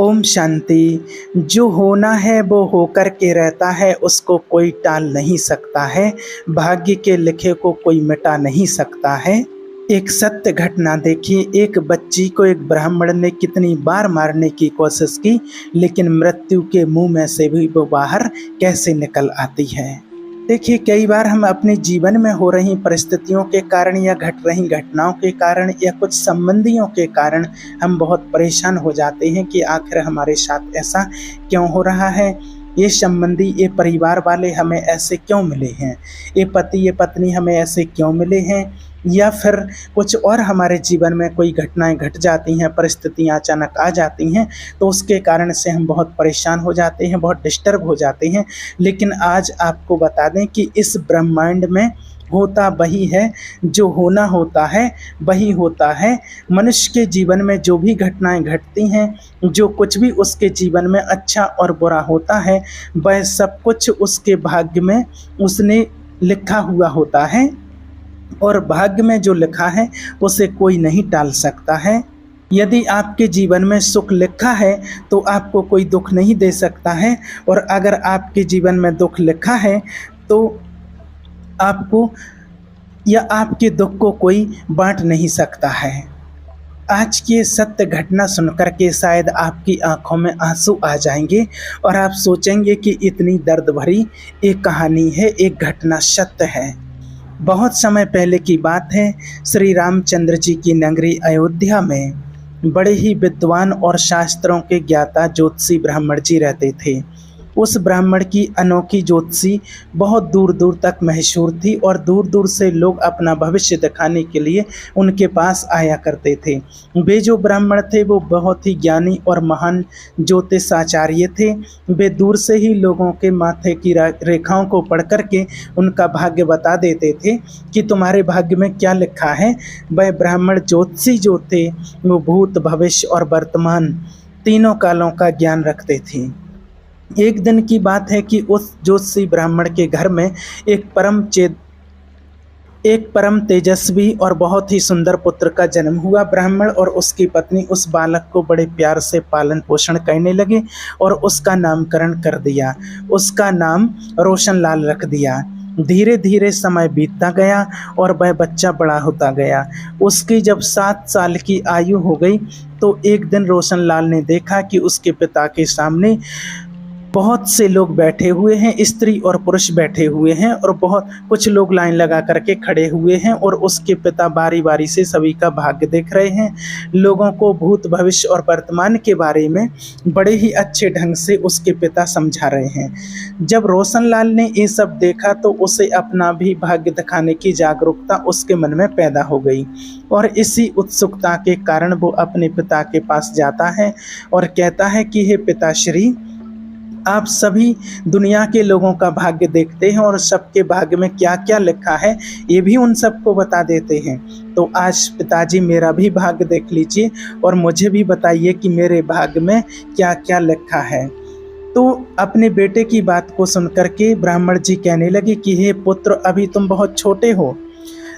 ओम शांति। जो होना है वो होकर के रहता है, उसको कोई टाल नहीं सकता है। भाग्य के लिखे को कोई मिटा नहीं सकता है। एक सत्य घटना देखिए, एक बच्ची को एक ब्राह्मण ने कितनी बार मारने की कोशिश की, लेकिन मृत्यु के मुंह में से भी वो बाहर कैसे निकल आती है। देखिए, कई बार हम अपने जीवन में हो रही परिस्थितियों के कारण या घट रही घटनाओं के कारण या कुछ संबंधियों के कारण हम बहुत परेशान हो जाते हैं कि आखिर हमारे साथ ऐसा क्यों हो रहा है। ये संबंधी, ये परिवार वाले हमें ऐसे क्यों मिले हैं, ये पति ये पत्नी हमें ऐसे क्यों मिले हैं, या फिर कुछ और हमारे जीवन में कोई घटनाएं घट जाती हैं, परिस्थितियां अचानक आ जाती हैं, तो उसके कारण से हम बहुत परेशान हो जाते हैं, बहुत डिस्टर्ब हो जाते हैं। लेकिन आज आपको बता दें कि इस ब्रह्मांड में होता वही है, जो होना होता है वही होता है। मनुष्य के जीवन में जो भी घटनाएं घटती हैं, जो कुछ भी उसके जीवन में अच्छा और बुरा होता है, वह सब कुछ उसके भाग्य में उसने लिखा हुआ होता है, और भाग्य में जो लिखा है उसे कोई नहीं टाल सकता है। यदि आपके जीवन में सुख लिखा है तो आपको कोई दुख नहीं दे सकता है, और अगर आपके जीवन में दुख लिखा है तो आपको या आपके दुख को कोई बांट नहीं सकता है। आज की ये सत्य घटना सुनकर के शायद आपकी आंखों में आंसू आ जाएंगे और आप सोचेंगे कि इतनी दर्द भरी एक कहानी है, एक घटना सत्य है। बहुत समय पहले की बात है, श्री रामचंद्र जी की नगरी अयोध्या में बड़े ही विद्वान और शास्त्रों के ज्ञाता ज्योतिषी ब्राह्मण जी रहते थे। उस ब्राह्मण की अनोखी ज्योतिषी बहुत दूर दूर तक मशहूर थी, और दूर दूर से लोग अपना भविष्य दिखाने के लिए उनके पास आया करते थे। वे जो ब्राह्मण थे वो बहुत ही ज्ञानी और महान ज्योतिषाचार्य थे। वे दूर से ही लोगों के माथे की रेखाओं को पढ़ करके उनका भाग्य बता देते थे कि तुम्हारे भाग्य में क्या लिखा है। वह ब्राह्मण ज्योतिषी जो थे वो भूत, भविष्य और वर्तमान तीनों कालों का ज्ञान रखते थे। एक दिन की बात है कि उस ज्योतिषी ब्राह्मण के घर में एक परम तेजस्वी और बहुत ही सुंदर पुत्र का जन्म हुआ। ब्राह्मण और उसकी पत्नी उस बालक को बड़े प्यार से पालन पोषण करने लगे और उसका नामकरण कर दिया। उसका नाम रोशन लाल रख दिया। धीरे धीरे समय बीतता गया और वह बच्चा बड़ा होता गया। उसकी जब 7 साल की आयु हो गई तो एक दिन रोशन लाल ने देखा कि उसके पिता के सामने बहुत से लोग बैठे हुए हैं, स्त्री और पुरुष बैठे हुए हैं, और बहुत कुछ लोग लाइन लगा करके खड़े हुए हैं, और उसके पिता बारी बारी से सभी का भाग्य देख रहे हैं। लोगों को भूत, भविष्य और वर्तमान के बारे में बड़े ही अच्छे ढंग से उसके पिता समझा रहे हैं। जब रोशन लाल ने ये सब देखा तो उसे अपना भी भाग्य दिखाने की जागरूकता उसके मन में पैदा हो गई, और इसी उत्सुकता के कारण वो अपने पिता के पास जाता है और कहता है कि हे पिताश्री, आप सभी दुनिया के लोगों का भाग्य देखते हैं और सबके भाग्य में क्या क्या लिखा है ये भी उन सबको बता देते हैं। तो आज पिताजी मेरा भी भाग्य देख लीजिए और मुझे भी बताइए कि मेरे भाग्य में क्या क्या लिखा है। तो अपने बेटे की बात को सुनकर के ब्राह्मण जी कहने लगे कि हे पुत्र, अभी तुम बहुत छोटे हो,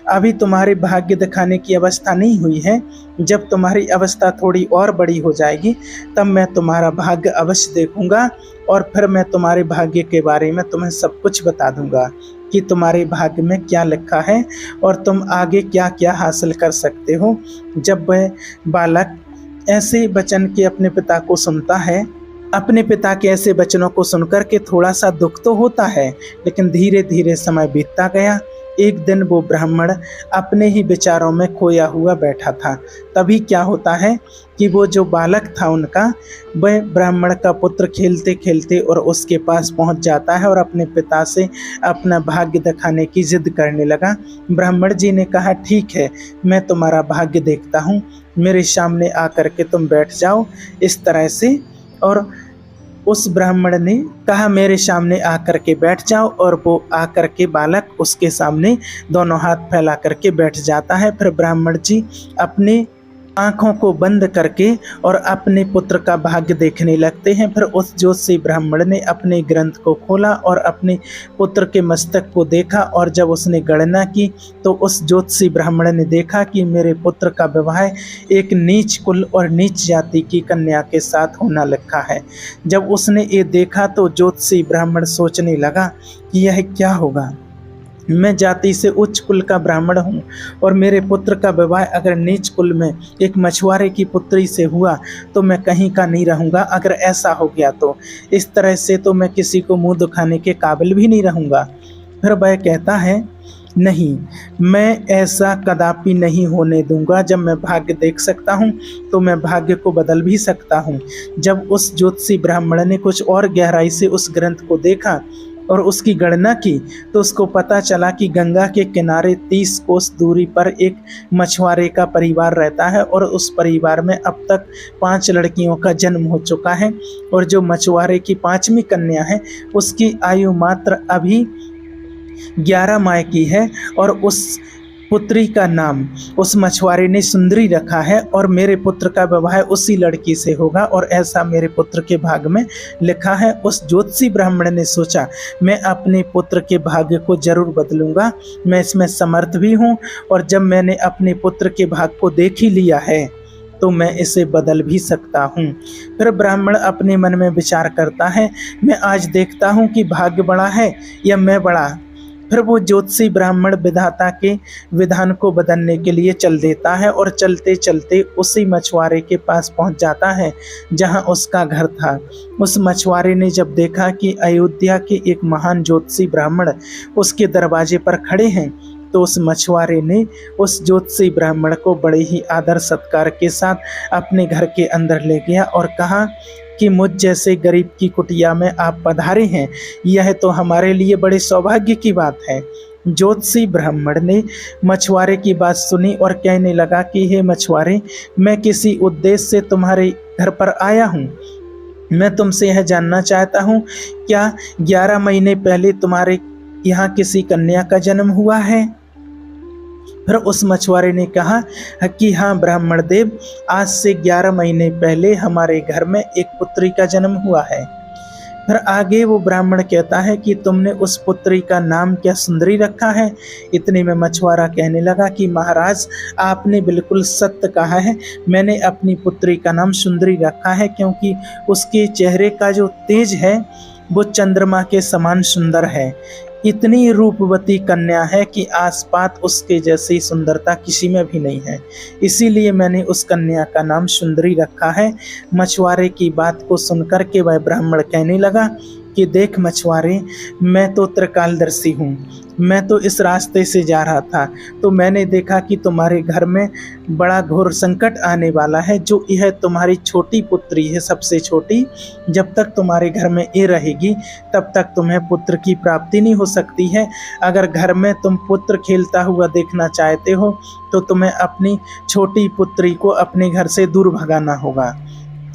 अभी तुम्हारे भाग्य दिखाने की अवस्था नहीं हुई है। जब तुम्हारी अवस्था थोड़ी और बड़ी हो जाएगी तब मैं तुम्हारा भाग्य अवश्य देखूंगा, और फिर मैं तुम्हारे भाग्य के बारे में तुम्हें सब कुछ बता दूंगा कि तुम्हारे भाग्य में क्या लिखा है और तुम आगे क्या क्या हासिल कर सकते हो। जब वह बालक ऐसे वचन के अपने पिता को सुनता है, अपने पिता के ऐसे वचनों को सुनकर के थोड़ा सा दुख तो होता है, लेकिन धीरे धीरे समय बीतता गया। एक दिन वो ब्राह्मण अपने ही विचारों में खोया हुआ बैठा था। तभी क्या होता है कि वो जो बालक था उनका, वह ब्राह्मण का पुत्र खेलते खेलते और उसके पास पहुंच जाता है और अपने पिता से अपना भाग्य दिखाने की जिद करने लगा। ब्राह्मण जी ने कहा, ठीक है, मैं तुम्हारा भाग्य देखता हूँ, मेरे सामने आकर के तुम बैठ जाओ इस तरह से। और उस ब्राह्मण ने कहा, मेरे सामने आकर के बैठ जाओ, और वो आकर के बालक उसके सामने दोनों हाथ फैला करके बैठ जाता है। फिर ब्राह्मण जी अपने आंखों को बंद करके और अपने पुत्र का भाग्य देखने लगते हैं। फिर उस ज्योतिषी ब्राह्मण ने अपने ग्रंथ को खोला और अपने पुत्र के मस्तक को देखा, और जब उसने गणना की तो उस ज्योतिषी ब्राह्मण ने देखा कि मेरे पुत्र का विवाह एक नीच कुल और नीच जाति की कन्या के साथ होना लिखा है। जब उसने ये देखा तो ज्योतिषी ब्राह्मण सोचने लगा कि यह क्या होगा, मैं जाति से उच्च कुल का ब्राह्मण हूँ और मेरे पुत्र का विवाह अगर नीच कुल में एक मछुआरे की पुत्री से हुआ तो मैं कहीं का नहीं रहूँगा। अगर ऐसा हो गया तो इस तरह से तो मैं किसी को मुंह दिखाने के काबिल भी नहीं रहूँगा। फिर वह कहता है, नहीं, मैं ऐसा कदापि नहीं होने दूंगा। जब मैं भाग्य देख सकता हूँ तो मैं भाग्य को बदल भी सकता हूँ। जब उस ज्योतिषी ब्राह्मण ने कुछ और गहराई से उस ग्रंथ को देखा और उसकी गणना की तो उसको पता चला कि गंगा के किनारे 30 कोस दूरी पर एक मछुआरे का परिवार रहता है और उस परिवार में अब तक 5 लड़कियों का जन्म हो चुका है, और जो मछुआरे की 5वीं कन्या है उसकी आयु मात्र अभी 11 माह की है, और उस पुत्री का नाम उस मछुआरे ने सुंदरी रखा है, और मेरे पुत्र का विवाह उसी लड़की से होगा, और ऐसा मेरे पुत्र के भाग्य में लिखा है। उस ज्योतिषी ब्राह्मण ने सोचा, मैं अपने पुत्र के भाग्य को जरूर बदलूंगा, मैं इसमें समर्थ भी हूँ, और जब मैंने अपने पुत्र के भाग्य को देख ही लिया है तो मैं इसे बदल भी सकता हूँ। फिर ब्राह्मण अपने मन में विचार करता है, मैं आज देखता हूँ कि भाग्य बड़ा है या मैं बड़ा। फिर वो ज्योतिषी ब्राह्मण विधाता के विधान को बदलने के लिए चल देता है, और चलते चलते उसी मछुआरे के पास पहुंच जाता है जहां उसका घर था। उस मछुआरे ने जब देखा कि अयोध्या के एक महान ज्योतिषी ब्राह्मण उसके दरवाजे पर खड़े हैं तो उस मछुआरे ने उस ज्योतिषी ब्राह्मण को बड़े ही आदर सत्कार के साथ अपने घर के अंदर ले गया और कहा कि मुझ जैसे गरीब की कुटिया में आप पधारे हैं, यह तो हमारे लिए बड़े सौभाग्य की बात है। ज्योतिषी ब्राह्मण ने मछुआरे की बात सुनी और कहने लगा कि हे मछुआरे, मैं किसी उद्देश्य से तुम्हारे घर पर आया हूँ। मैं तुमसे यह जानना चाहता हूँ, क्या 11 महीने पहले तुम्हारे यहाँ किसी कन्या का जन्म हुआ है? फिर उस मछुआरे ने कहा कि हाँ ब्राह्मण देव, आज से 11 महीने पहले हमारे घर में एक पुत्री का जन्म हुआ है। फिर आगे वो ब्राह्मण कहता है कि तुमने उस पुत्री का नाम क्या सुंदरी रखा है? इतने में मछुआरा कहने लगा कि महाराज, आपने बिल्कुल सत्य कहा है, मैंने अपनी पुत्री का नाम सुंदरी रखा है क्योंकि उसके चेहरे का जो तेज है वो चंद्रमा के समान सुंदर है। इतनी रूपवती कन्या है कि आसपास उसके जैसी सुंदरता किसी में भी नहीं है, इसीलिए मैंने उस कन्या का नाम सुंदरी रखा है। मछुआरे की बात को सुनकर के वह ब्राह्मण कहने लगा कि देख मछुआरे, मैं तो त्रिकालदर्शी हूँ, मैं तो इस रास्ते से जा रहा था तो मैंने देखा कि तुम्हारे घर में बड़ा घोर संकट आने वाला है। जो यह तुम्हारी छोटी पुत्री है, सबसे छोटी, जब तक तुम्हारे घर में ये रहेगी तब तक तुम्हें पुत्र की प्राप्ति नहीं हो सकती है। अगर घर में तुम पुत्र खेलता हुआ देखना चाहते हो तो तुम्हें अपनी छोटी पुत्री को अपने घर से दूर भगाना होगा।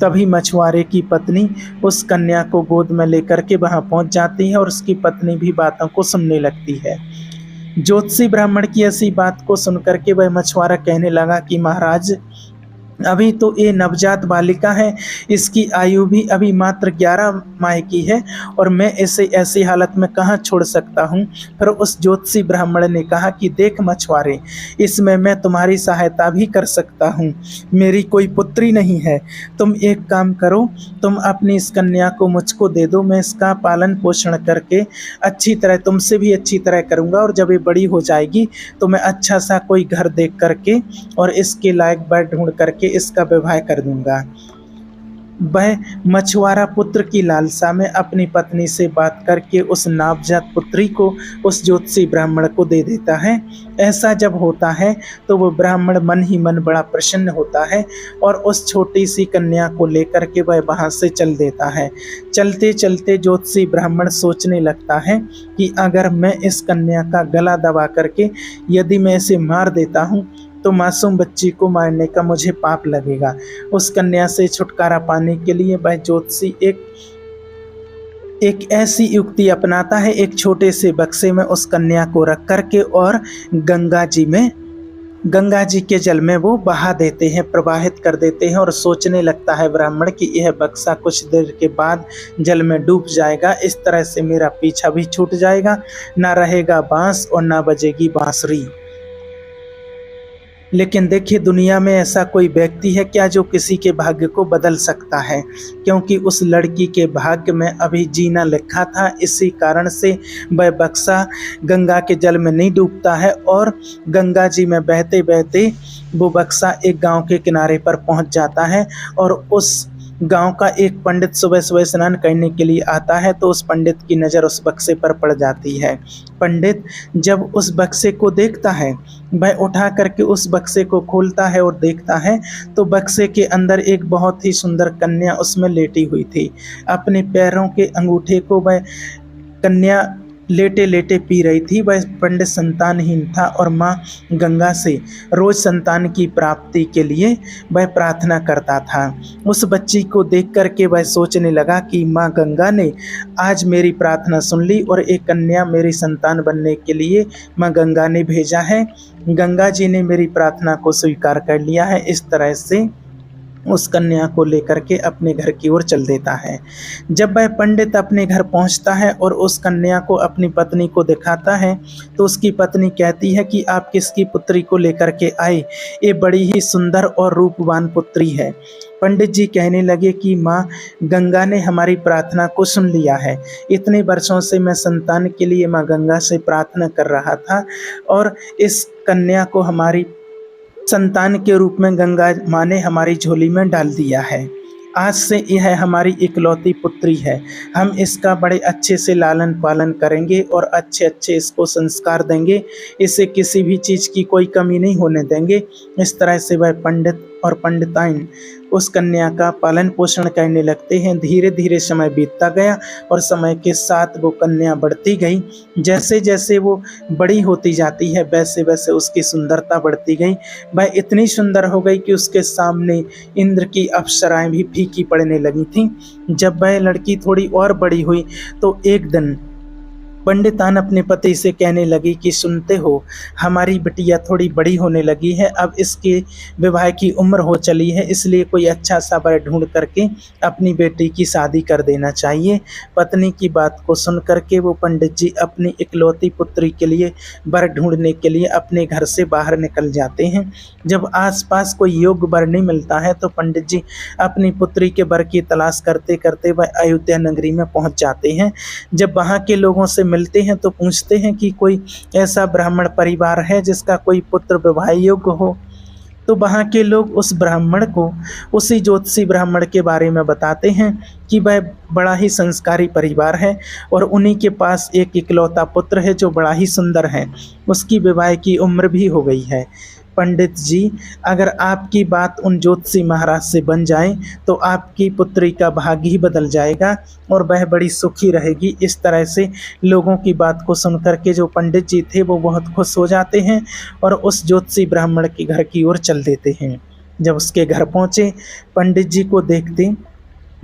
तभी मछुआरे की पत्नी उस कन्या को गोद में लेकर के वहां पहुंच जाती है और उसकी पत्नी भी बातों को सुनने लगती है। ज्योतिषी ब्राह्मण की ऐसी बात को सुनकर के वह मछुआरा कहने लगा कि महाराज, अभी तो ये नवजात बालिका है, इसकी आयु भी अभी मात्र 11 माह की है और मैं इसे ऐसी हालत में कहाँ छोड़ सकता हूँ। फिर उस ज्योतिषी ब्राह्मण ने कहा कि देख मछुआरे, इसमें मैं तुम्हारी सहायता भी कर सकता हूँ। मेरी कोई पुत्री नहीं है, तुम एक काम करो, तुम अपनी इस कन्या को मुझको दे दो, मैं इसका पालन पोषण करके अच्छी तरह, तुमसे भी अच्छी तरह करूँगा, और जब ये बड़ी हो जाएगी तो मैं अच्छा सा कोई घर देख करके और इसके लायक बर ढूंढ करके इसका विवाह कर दूंगा। वह मछुआरा पुत्र की लालसा में अपनी पत्नी से बात करके उस नवजात पुत्री को उस ज्योतिषी ब्राह्मण को दे देता है। ऐसा जब होता है तो वो ब्राह्मण मन ही मन बड़ा प्रसन्न होता है और उस छोटी सी कन्या को लेकर के वह वहाँ से चल देता है। चलते चलते ज्योतिषी ब्राह्मण सोचने लगता है कि अगर मैं इस कन्या का गला दबा करके यदि मैं इसे मार देता हूँ तो मासूम बच्ची को मारने का मुझे पाप लगेगा। उस कन्या से छुटकारा पाने के लिए वह ज्योतिषी एक ऐसी युक्ति अपनाता है, एक छोटे से बक्से में उस कन्या को रख करके और गंगा जी में गंगा जी के जल में वो बहा देते हैं, प्रवाहित कर देते हैं और सोचने लगता है ब्राह्मण कि यह बक्सा कुछ देर के बाद जल में डूब जाएगा, इस तरह से मेरा पीछा भी छूट जाएगा, ना रहेगा बांस और ना बजेगी बांसुरी। लेकिन देखिए, दुनिया में ऐसा कोई व्यक्ति है क्या जो किसी के भाग्य को बदल सकता है? क्योंकि उस लड़की के भाग्य में अभी जीना लिखा था, इसी कारण से वह बक्सा गंगा के जल में नहीं डूबता है और गंगा जी में बहते बहते वो बक्सा एक गांव के किनारे पर पहुंच जाता है और उस गांव का एक पंडित सुबह सुबह स्नान करने के लिए आता है, तो उस पंडित की नज़र उस बक्से पर पड़ जाती है। पंडित जब उस बक्से को देखता है, वह उठा करके उस बक्से को खोलता है और देखता है तो बक्से के अंदर एक बहुत ही सुंदर कन्या उसमें लेटी हुई थी। अपने पैरों के अंगूठे को वह कन्या लेटे लेटे पी रही थी। वह पंडित संतानहीन था और माँ गंगा से रोज संतान की प्राप्ति के लिए वह प्रार्थना करता था। उस बच्ची को देख करके वह सोचने लगा कि माँ गंगा ने आज मेरी प्रार्थना सुन ली और एक कन्या मेरी संतान बनने के लिए माँ गंगा ने भेजा है। गंगा जी ने मेरी प्रार्थना को स्वीकार कर लिया है। इस तरह से उस कन्या को लेकर के अपने घर की ओर चल देता है। जब वह पंडित अपने घर पहुंचता है और उस कन्या को अपनी पत्नी को दिखाता है तो उसकी पत्नी कहती है कि आप किसकी पुत्री को लेकर के आए? ये बड़ी ही सुंदर और रूपवान पुत्री है। पंडित जी कहने लगे कि माँ गंगा ने हमारी प्रार्थना को सुन लिया है। इतने वर्षों से मैं संतान के लिए माँ गंगा से प्रार्थना कर रहा था और इस कन्या को हमारी संतान के रूप में गंगा माँ ने हमारी झोली में डाल दिया है। आज से यह हमारी इकलौती पुत्री है। हम इसका बड़े अच्छे से लालन पालन करेंगे और अच्छे अच्छे इसको संस्कार देंगे। इसे किसी भी चीज़ की कोई कमी नहीं होने देंगे। इस तरह से वह पंडित और पंडिताइन उस कन्या का पालन पोषण करने लगते हैं। धीरे धीरे समय बीतता गया और समय के साथ वो कन्या बढ़ती गई। जैसे जैसे वो बड़ी होती जाती है वैसे वैसे उसकी सुंदरता बढ़ती गई। वह इतनी सुंदर हो गई कि उसके सामने इंद्र की अप्सराएं भी फीकी पड़ने लगी थीं। जब वह लड़की थोड़ी और बड़ी हुई तो एक दिन पंडितान अपने पति से कहने लगी कि सुनते हो, हमारी बिटिया थोड़ी बड़ी होने लगी है, अब इसके विवाह की उम्र हो चली है, इसलिए कोई अच्छा सा वर ढूंढ करके अपनी बेटी की शादी कर देना चाहिए। पत्नी की बात को सुन करके वो पंडित जी अपनी इकलौती पुत्री के लिए वर ढूंढने के लिए अपने घर से बाहर निकल जाते हैं। जब आसपास कोई योग्य वर नहीं मिलता है तो पंडित जी अपनी पुत्री के वर की तलाश करते करते वह अयोध्या नगरी में पहुंच जाते हैं। जब वहाँ के लोगों से मिलते हैं तो पूछते हैं कि कोई ऐसा ब्राह्मण परिवार है जिसका कोई पुत्र विवाह योग्य हो। तो वहाँ के लोग उस ब्राह्मण को, उसी ज्योतिषी ब्राह्मण के बारे में बताते हैं कि वह बड़ा ही संस्कारी परिवार है और उन्हीं के पास एक इकलौता पुत्र है जो बड़ा ही सुंदर है, उसकी विवाह की उम्र भी हो गई है। पंडित जी, अगर आपकी बात उन ज्योतिषी महाराज से बन जाए तो आपकी पुत्री का भाग्य ही बदल जाएगा और वह बड़ी सुखी रहेगी। इस तरह से लोगों की बात को सुनकर के जो पंडित जी थे वो बहुत खुश हो जाते हैं और उस ज्योतिषी ब्राह्मण के घर की ओर चल देते हैं। जब उसके घर पहुँचे, पंडित जी को देखते,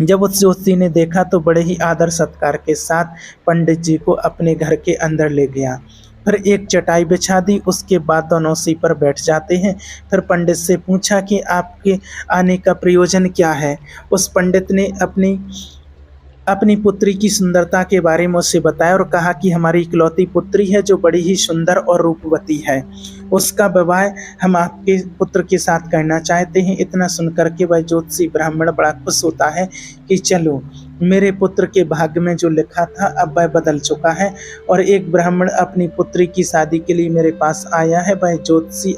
जब उस ज्योतिषी ने देखा तो बड़े ही आदर सत्कार के साथ पंडित जी को अपने घर के अंदर ले गया। फिर एक चटाई बिछा दी, उसके बाद दोनों उसी पर बैठ जाते हैं। फिर पंडित से पूछा कि आपके आने का प्रयोजन क्या है। उस पंडित ने अपनी पुत्री की सुंदरता के बारे में उससे बताया और कहा कि हमारी इकलौती पुत्री है जो बड़ी ही सुंदर और रूपवती है, उसका विवाह हम आपके पुत्र के साथ करना चाहते हैं। इतना सुनकर के वह ज्योतिषी ब्राह्मण बड़ा खुश होता है कि चलो, मेरे पुत्र के भाग्य में जो लिखा था अब वह बदल चुका है और एक ब्राह्मण अपनी पुत्री की शादी के लिए मेरे पास आया है। वह ज्योतिषी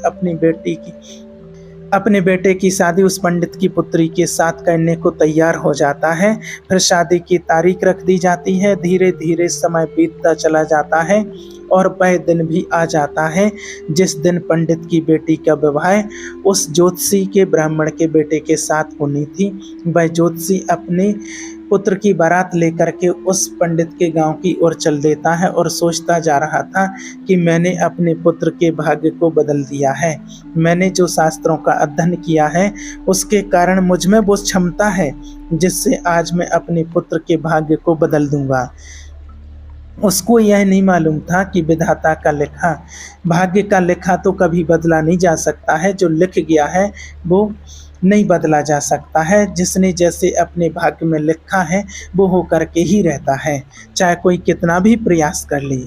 अपने बेटे की शादी उस पंडित की पुत्री के साथ करने को तैयार हो जाता है। फिर शादी की तारीख रख दी जाती है। धीरे धीरे समय बीतता चला जाता है और वह दिन भी आ जाता है जिस दिन पंडित की बेटी का विवाह उस ज्योतिषी के ब्राह्मण के बेटे के साथ होनी थी। वह ज्योतिषी अपने पुत्र की बारात लेकर के उस पंडित के गांव की ओर चल देता है और सोचता जा रहा था कि मैंने अपने पुत्र के भाग्य को बदल दिया है। मैंने जो शास्त्रों का अध्ययन किया है उसके कारण मुझ में वो क्षमता है जिससे आज मैं अपने पुत्र के भाग्य को बदल दूंगा। उसको यह नहीं मालूम था कि विधाता का लिखा, भाग्य का लिखा तो कभी बदला नहीं जा सकता है। जो लिख गया है वो नहीं बदला जा सकता है। जिसने जैसे अपने भाग्य में लिखा है वो हो करके ही रहता है, चाहे कोई कितना भी प्रयास कर ले।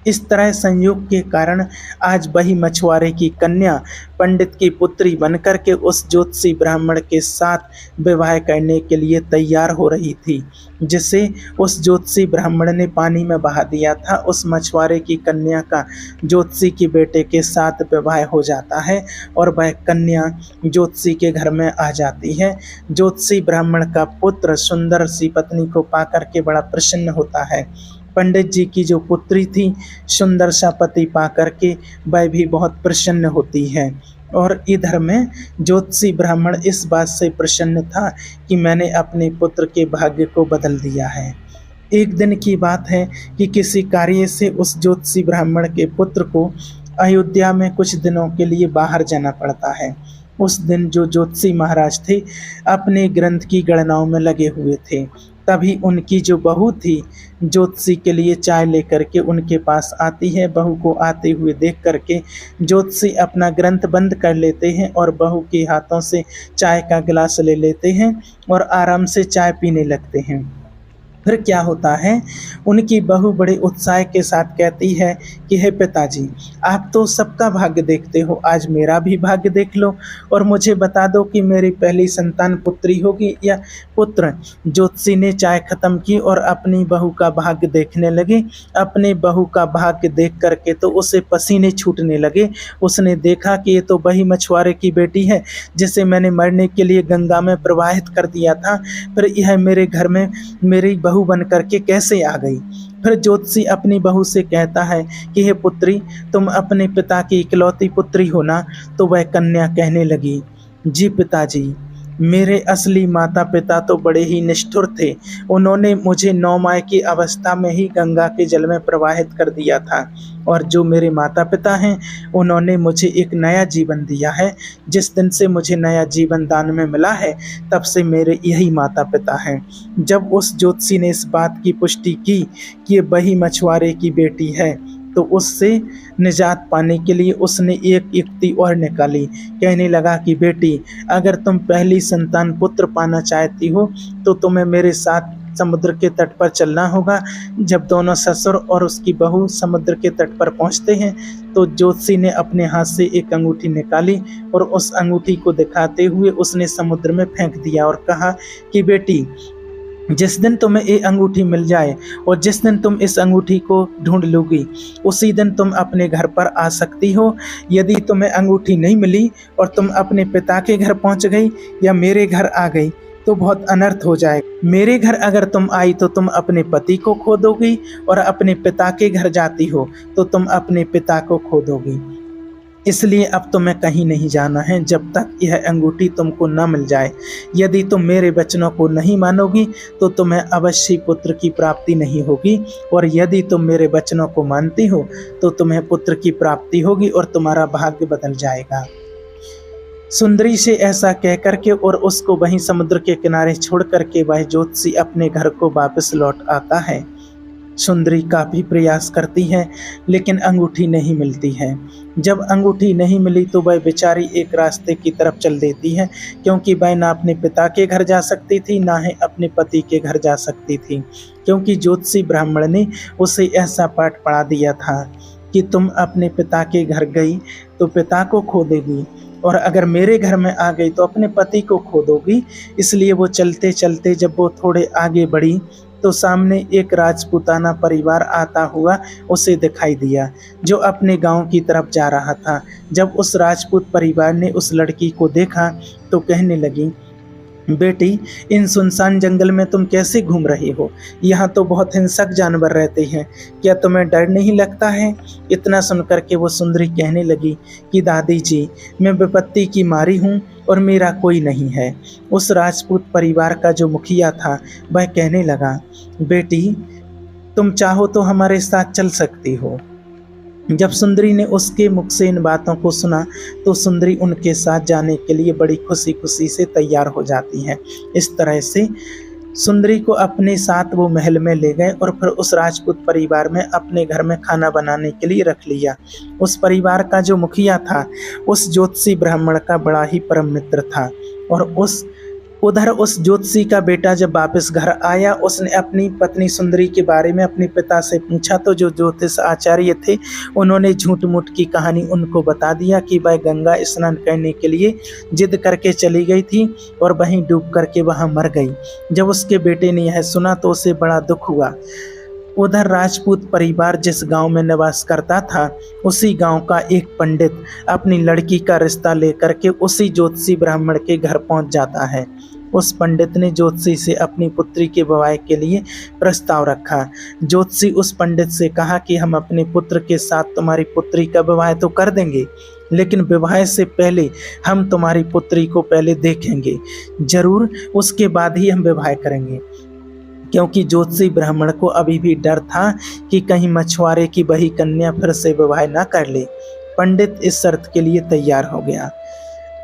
इस तरह संयोग के कारण आज वही मछुआरे की कन्या पंडित की पुत्री बनकर के उस ज्योतिषी ब्राह्मण के साथ विवाह करने के लिए तैयार हो रही थी, जिसे उस ज्योतिषी ब्राह्मण ने पानी में बहा दिया था। उस मछुआरे की कन्या का ज्योतिषी के बेटे के साथ विवाह हो जाता है और वह कन्या ज्योतिषी के घर में आ जाती है। ज्योतिषी ब्राह्मण का पुत्र सुंदर सी पत्नी को पाकर के बड़ा प्रसन्न होता है। पंडित जी की जो पुत्री थी सुंदर सा पति पा करके वह भी बहुत प्रसन्न होती है। और इधर में ज्योतिषी ब्राह्मण इस बात से प्रसन्न था कि मैंने अपने पुत्र के भाग्य को बदल दिया है। एक दिन की बात है कि किसी कार्य से उस ज्योतिषी ब्राह्मण के पुत्र को अयोध्या में कुछ दिनों के लिए बाहर जाना पड़ता है। उस दिन जो ज्योतिषी महाराज थे अपने ग्रंथ की गणनाओं में लगे हुए थे। तभी उनकी जो बहू थी ज्योतिषी के लिए चाय लेकर के उनके पास आती है। बहू को आते हुए देख करके ज्योतिषी अपना ग्रंथ बंद कर लेते हैं और बहू के हाथों से चाय का गिलास ले लेते हैं और आराम से चाय पीने लगते हैं। फिर क्या होता है, उनकी बहू बड़े उत्साह के साथ कहती है कि हे पिताजी, आप तो सबका भाग्य देखते हो, आज मेरा भी भाग्य देख लो और मुझे बता दो कि मेरी पहली संतान पुत्री होगी या पुत्र। ज्योतिषी ने चाय खत्म की और अपनी बहू का भाग्य देखने लगे। अपने बहू का भाग्य देख करके तो उसे पसीने छूटने लगे। उसने देखा कि ये तो वही मछुआरे की बेटी है जिसे मैंने मरने के लिए गंगा में प्रवाहित कर दिया था, फिर यह मेरे घर में मेरी बहू बन करके कैसे आ गई। फिर ज्योतिषी अपनी बहू से कहता है कि हे पुत्री, तुम अपने पिता की इकलौती पुत्री हो ना। तो वह कन्या कहने लगी, जी पिताजी, मेरे असली माता पिता तो बड़े ही निष्ठुर थे। उन्होंने मुझे 9 माह की अवस्था में ही गंगा के जल में प्रवाहित कर दिया था और जो मेरे माता पिता हैं उन्होंने मुझे एक नया जीवन दिया है। जिस दिन से मुझे नया जीवन दान में मिला है तब से मेरे यही माता पिता हैं। जब उस ज्योतिषी ने इस बात की पुष्टि की कि ये वही मछुआरे की बेटी है तो उससे निजात पाने के लिए उसने एक युक्ति और निकाली। कहने लगा कि बेटी, अगर तुम पहली संतान पुत्र पाना चाहती हो तो तुम्हें मेरे साथ समुद्र के तट पर चलना होगा। जब दोनों ससुर और उसकी बहू समुद्र के तट पर पहुंचते हैं तो ज्योतिषी ने अपने हाथ से एक अंगूठी निकाली और उस अंगूठी को दिखाते हुए उसने समुद्र में फेंक दिया और कहा कि बेटी, जिस दिन तुम्हें ये अंगूठी मिल जाए और जिस दिन तुम इस अंगूठी को ढूंढ लोगी उसी दिन तुम अपने घर पर आ सकती हो। यदि तुम्हें अंगूठी नहीं मिली और तुम अपने पिता के घर पहुंच गई या मेरे घर आ गई तो बहुत अनर्थ हो जाए। मेरे घर अगर तुम आई तो तुम अपने पति को खो दोगी और अपने पिता के घर जाती हो तो तुम अपने पिता को खो दोगी। इसलिए अब तुम्हें कहीं नहीं जाना है जब तक यह अंगूठी तुमको न मिल जाए। यदि तुम मेरे वचनों को नहीं मानोगी तो तुम्हें अवश्य पुत्र की प्राप्ति नहीं होगी और यदि तुम मेरे वचनों को मानती हो तो तुम्हें पुत्र की प्राप्ति होगी और तुम्हारा भाग्य बदल जाएगा। सुंदरी से ऐसा कह करके और उसको वहीं समुद्र के किनारे छोड़ करके वह ज्योतिषी अपने घर को वापस लौट आता है। सुंदरी काफ़ी प्रयास करती है लेकिन अंगूठी नहीं मिलती है। जब अंगूठी नहीं मिली तो वह बेचारी एक रास्ते की तरफ चल देती है, क्योंकि वह ना अपने पिता के घर जा सकती थी ना ही अपने पति के घर जा सकती थी, क्योंकि ज्योतिषी ब्राह्मण ने उसे ऐसा पाठ पढ़ा दिया था कि तुम अपने पिता के घर गई तो पिता को खो देगी और अगर मेरे घर में आ गई तो अपने पति को खो दोगी। इसलिए वो चलते चलते जब वो थोड़े आगे बढ़ी तो सामने एक राजपूताना परिवार आता हुआ उसे दिखाई दिया जो अपने गांव की तरफ जा रहा था। जब उस राजपूत परिवार ने उस लड़की को देखा तो कहने लगी, बेटी, इन सुनसान जंगल में तुम कैसे घूम रही हो? यहाँ तो बहुत हिंसक जानवर रहते हैं, क्या तुम्हें डर नहीं लगता है? इतना सुनकर के वो सुंदरी कहने लगी कि दादी जी, मैं विपत्ति की मारी हूँ और मेरा कोई नहीं है। उस राजपूत परिवार का जो मुखिया था वह कहने लगा, बेटी, तुम चाहो तो हमारे साथ चल सकती हो। जब सुंदरी ने उसके मुख से इन बातों को सुना तो सुंदरी उनके साथ जाने के लिए बड़ी खुशी खुशी से तैयार हो जाती है। इस तरह से सुंदरी को अपने साथ वो महल में ले गए और फिर उस राजपूत परिवार में अपने घर में खाना बनाने के लिए रख लिया। उस परिवार का जो मुखिया था उस ज्योतिषी ब्राह्मण का बड़ा ही परम मित्र था। और उस ज्योतिषी का बेटा जब वापस घर आया, उसने अपनी पत्नी सुंदरी के बारे में अपने पिता से पूछा तो जो ज्योतिष आचार्य थे उन्होंने झूठ मूठ की कहानी उनको बता दिया कि वह गंगा स्नान करने के लिए जिद करके चली गई थी और वहीं डूब करके वहां मर गई। जब उसके बेटे ने यह सुना तो उसे बड़ा दुख हुआ। उधर राजपूत परिवार जिस गांव में निवास करता था उसी गांव का एक पंडित अपनी लड़की का रिश्ता लेकर के उसी ज्योतिषी ब्राह्मण के घर पहुंच जाता है। उस पंडित ने ज्योतिषी से अपनी पुत्री के विवाह के लिए प्रस्ताव रखा। ज्योतिषी उस पंडित से कहा कि हम अपने पुत्र के साथ तुम्हारी पुत्री का विवाह तो कर देंगे, लेकिन विवाह से पहले हम तुम्हारी पुत्री को पहले देखेंगे जरूर, उसके बाद ही हम विवाह करेंगे। क्योंकि ज्योतिषी ब्राह्मण को अभी भी डर था कि कहीं मछुआरे की बही कन्या फिर से विवाह ना कर ले। पंडित इस शर्त के लिए तैयार हो गया।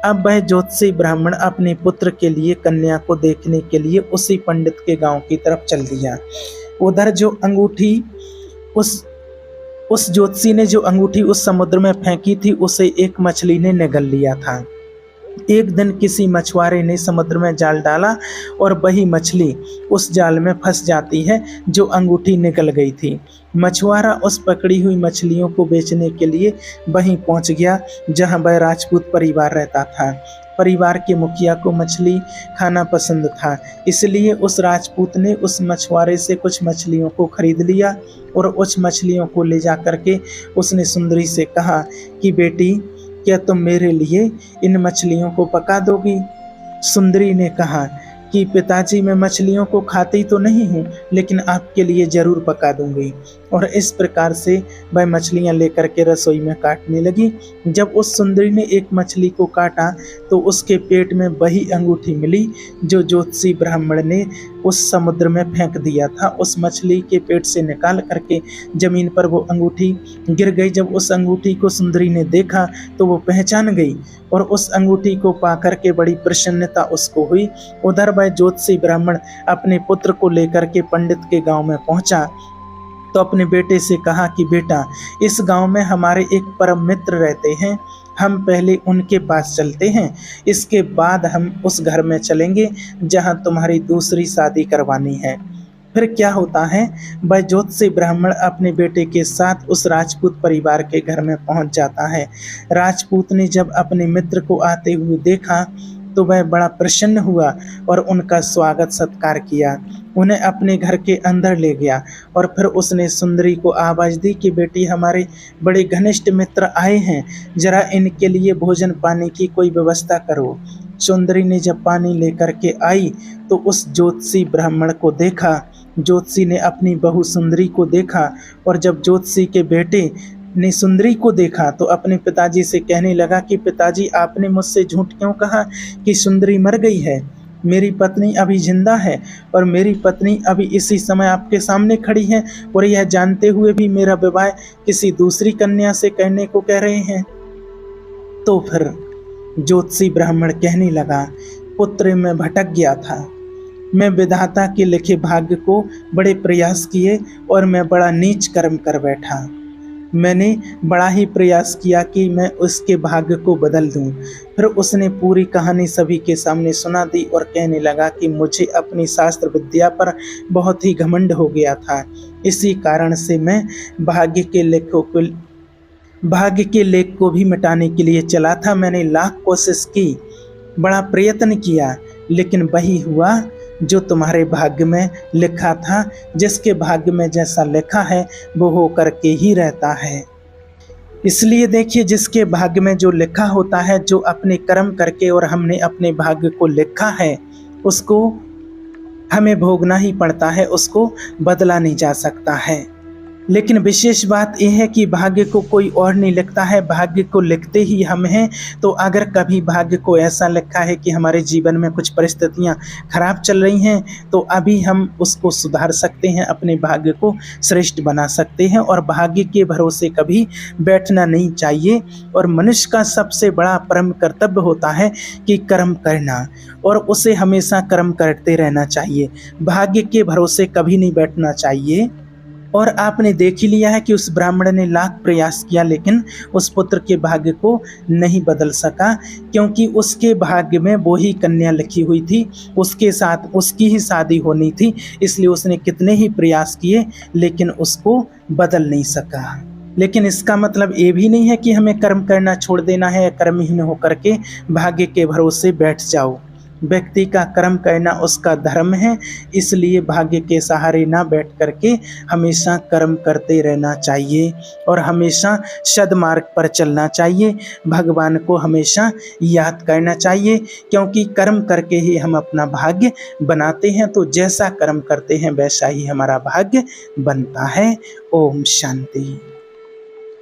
अब वह ज्योतिषी ब्राह्मण अपने पुत्र के लिए कन्या को देखने के लिए उसी पंडित के गांव की तरफ चल दिया। उधर जो अंगूठी उस ज्योतिषी ने जो अंगूठी उस समुद्र में फेंकी थी उसे एक मछली ने निगल लिया था। एक दिन किसी मछुआरे ने समुद्र में जाल डाला और वही मछली उस जाल में फंस जाती है जो अंगूठी निकल गई थी। मछुआरा उस पकड़ी हुई मछलियों को बेचने के लिए वहीं पहुंच गया जहां वह राजपूत परिवार रहता था। परिवार के मुखिया को मछली खाना पसंद था, इसलिए उस राजपूत ने उस मछुआरे से कुछ मछलियों को खरीद लिया और उस मछलियों को ले जा करके उसने सुंदरी से कहा कि बेटी, क्या तुम मेरे लिए इन मछलियों को पका दोगी? सुंदरी ने कहा कि पिताजी, मैं मछलियों को खाती तो नहीं हूँ, लेकिन आपके लिए जरूर पका दूंगी। और इस प्रकार से वह मछलियाँ लेकर के रसोई में काटने लगी। जब उस सुंदरी ने एक मछली को काटा तो उसके पेट में वही अंगूठी मिली जो ज्योतिषी ब्राह्मण ने उस समुद्र में फेंक दिया था। उस मछली के पेट से निकाल करके जमीन पर वो अंगूठी गिर गई। जब उस अंगूठी को सुंदरी ने देखा तो वो पहचान गई और उस अंगूठी को पाकर के बड़ी प्रसन्नता उसको हुई। उधर वह ज्योतिषी ब्राह्मण अपने पुत्र को लेकर के पंडित के गांव में पहुंचा तो अपने बेटे से कहा कि बेटा, इस गांव में हमारे एक परम मित्र रहते हैं, हम पहले उनके पास चलते हैं, इसके बाद हम उस घर में चलेंगे जहां तुम्हारी दूसरी शादी करवानी है। फिर क्या होता है, वह ज्योतिषी ब्राह्मण अपने बेटे के साथ उस राजपूत परिवार के घर में पहुंच जाता है। राजपूत ने जब अपने मित्र को आते हुए देखा तो वह बड़ा प्रसन्न हुआ और उनका स्वागत सत्कार किया, उन्हें अपने घर के अंदर ले गया और फिर उसने सुंदरी को आवाज़ दी कि बेटी, हमारे बड़े घनिष्ठ मित्र आए हैं, जरा इनके लिए भोजन पानी की कोई व्यवस्था करो। सुंदरी ने जब पानी लेकर के आई तो उस ज्योतिषी ब्राह्मण को देखा। ज्योतिषी ने अपनी बहू सुंदरी को देखा और जब ज्योतिषी के बेटे ने सुंदरी को देखा तो अपने पिताजी से कहने लगा कि पिताजी, आपने मुझसे झूठ क्यों कहा कि सुंदरी मर गई है? मेरी पत्नी अभी जिंदा है और मेरी पत्नी अभी इसी समय आपके सामने खड़ी है और यह जानते हुए भी मेरा विवाह किसी दूसरी कन्या से करने को कह रहे हैं। तो फिर ज्योतिषी ब्राह्मण कहने लगा, पुत्र, मैं भटक गया था, मैं विधाता के लिखे भाग्य को बड़े प्रयास किए और मैं बड़ा नीच कर्म कर बैठा। मैंने बड़ा ही प्रयास किया कि मैं उसके भाग्य को बदल दूं। फिर उसने पूरी कहानी सभी के सामने सुना दी और कहने लगा कि मुझे अपनी शास्त्र विद्या पर बहुत ही घमंड हो गया था, इसी कारण से मैं भाग्य के लेख को भी मिटाने के लिए चला था। मैंने लाख कोशिश की, बड़ा प्रयत्न किया, लेकिन वही हुआ जो तुम्हारे भाग्य में लिखा था। जिसके भाग्य में जैसा लिखा है वो हो करके ही रहता है। इसलिए देखिए, जिसके भाग्य में जो लिखा होता है, जो अपने कर्म करके और हमने अपने भाग्य को लिखा है, उसको हमें भोगना ही पड़ता है, उसको बदला नहीं जा सकता है। लेकिन विशेष बात यह है कि भाग्य को कोई और नहीं लिखता है, भाग्य को लिखते ही हम हैं। तो अगर कभी भाग्य को ऐसा लिखा है कि हमारे जीवन में कुछ परिस्थितियां खराब चल रही हैं, तो अभी हम उसको सुधार सकते हैं, अपने भाग्य को श्रेष्ठ बना सकते हैं। और भाग्य के भरोसे कभी बैठना नहीं चाहिए। और मनुष्य का सबसे बड़ा परम कर्तव्य होता है कि कर्म करना, और उसे हमेशा कर्म करते रहना चाहिए। भाग्य के भरोसे कभी नहीं बैठना चाहिए। और आपने देख ही लिया है कि उस ब्राह्मण ने लाख प्रयास किया, लेकिन उस पुत्र के भाग्य को नहीं बदल सका, क्योंकि उसके भाग्य में वो ही कन्या लिखी हुई थी, उसके साथ उसकी ही शादी होनी थी। इसलिए उसने कितने ही प्रयास किए, लेकिन उसको बदल नहीं सका। लेकिन इसका मतलब ये भी नहीं है कि हमें कर्म करना छोड़ देना है, कर्महीन होकर के भाग्य के भरोसे बैठ जाओ। व्यक्ति का कर्म करना उसका धर्म है, इसलिए भाग्य के सहारे ना बैठ करके हमेशा कर्म करते रहना चाहिए और हमेशा सद्मार्ग पर चलना चाहिए। भगवान को हमेशा याद करना चाहिए, क्योंकि कर्म करके ही हम अपना भाग्य बनाते हैं। तो जैसा कर्म करते हैं वैसा ही हमारा भाग्य बनता है। ओम शांति।